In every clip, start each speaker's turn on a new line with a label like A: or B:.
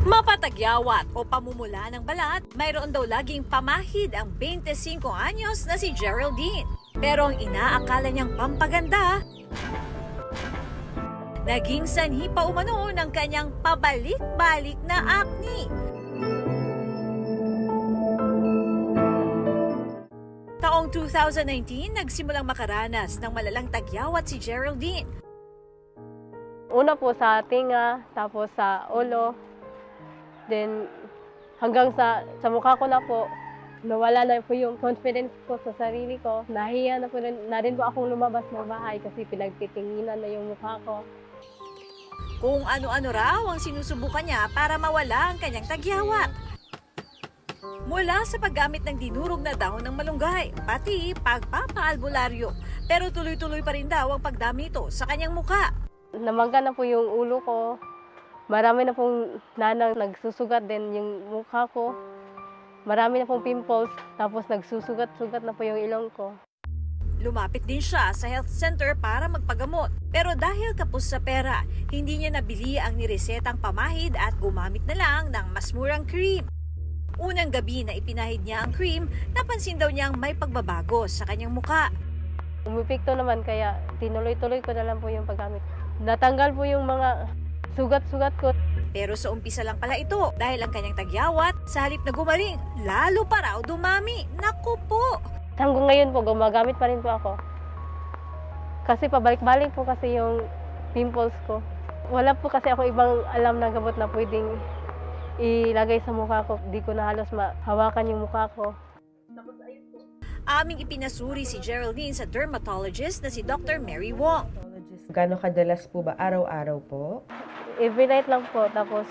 A: Mapatagyawat o pamumula ng balat, mayroon daw laging pamahid ang 25 anyos na si Geraldine. Pero ang inaakala niyang pampaganda, naging sanhi pa umano ng kanyang pabalik-balik na acne. Taong 2019, nagsimulang makaranas ng malalang tagyawat si Geraldine.
B: Una po sa tinga, tapos sa ulo, then hanggang sa mukha ko na po, nawala na po yung confidence ko sa sarili ko. Nahiya na rin po akong lumabas ng bahay kasi pinagtitinginan na yung mukha ko.
A: Kung ano-ano raw ang sinusubukan niya para mawala ang kanyang tagyawat. Mula sa paggamit ng dinurog na dahon ng malunggay, pati pagpapaalbularyo. Pero tuloy-tuloy pa rin daw ang pagdami ito sa kanyang mukha.
B: Namangga na po yung ulo ko. Marami na pong nanang nagsusugat din yung mukha ko. Marami na pong pimples, tapos nagsusugat-sugat na po yung ilong ko.
A: Lumapit din siya sa health center para magpagamot. Pero dahil kapos sa pera, hindi niya nabili ang niresetang pamahid at gumamit na lang ng mas murang cream. Unang gabi na ipinahid niya ang cream, napansin daw niyang may pagbabago sa kanyang mukha.
B: Umipikto naman kaya tinuloy-tuloy ko na lang po yung paggamit. Natanggal po yung mga sugat-sugat ko.
A: Pero sa umpisa lang pala ito dahil ang kanyang tagyawat sa halip na gumaling, lalo pa raw dumami. Naku po!
B: Hanggang ngayon po, gumagamit pa rin po ako. Kasi pabalik-balik po kasi yung pimples ko. Wala po kasi ako ibang alam na gamot na pwedeng ilagay sa mukha ko. Di ko na halos mahawakan yung mukha ko.
A: Aming ipinasuri si Geraldine sa dermatologist na si Dr. Mary Wong.
C: Gano'ng kadalas po ba? Araw-araw po?
B: Every night lang po. Tapos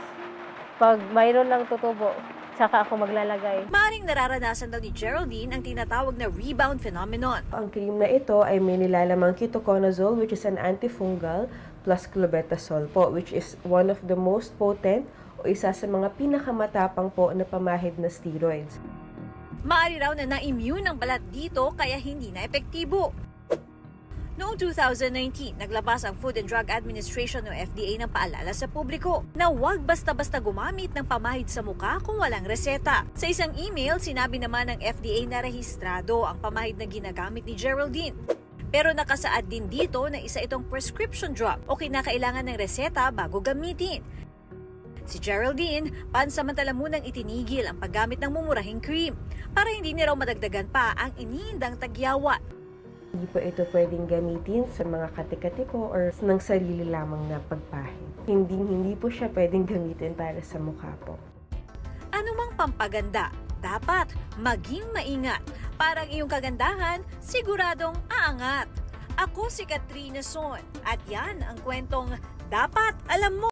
B: pag mayroon lang tutubo, saka ako maglalagay.
A: Maring nararanasan daw ni Geraldine ang tinatawag na rebound phenomenon.
C: Ang cream na ito ay may nilalamang ketoconazole, which is an antifungal, plus clobetasol po, which is one of the most potent o isa sa mga pinakamatapang po na pamahid na steroids.
A: Maari raw na na-immune ang balat dito kaya hindi na epektibo. Noong 2019, naglabas ang Food and Drug Administration o FDA ng paalala sa publiko na huwag basta-basta gumamit ng pamahid sa mukha kung walang reseta. Sa isang email, sinabi naman ng FDA na rehistrado ang pamahid na ginagamit ni Geraldine. Pero nakasaad din dito na isa itong prescription drug o kinakailangan ng reseta bago gamitin. Si Geraldine, pansamantala munang itinigil ang paggamit ng mumurahing cream para hindi niya raw madagdagan pa ang iniindang tagyawat.
C: Hindi po ito pwedeng gamitin sa mga kati-katiko or ng sarili lamang na pagpahid. Hindi po siya pwedeng gamitin para sa mukha po.
A: Anumang pampaganda, dapat maging maingat. Para ang iyong kagandahan, siguradong aangat. Ako si Katrina Son at yan ang kwentong dapat alam mo.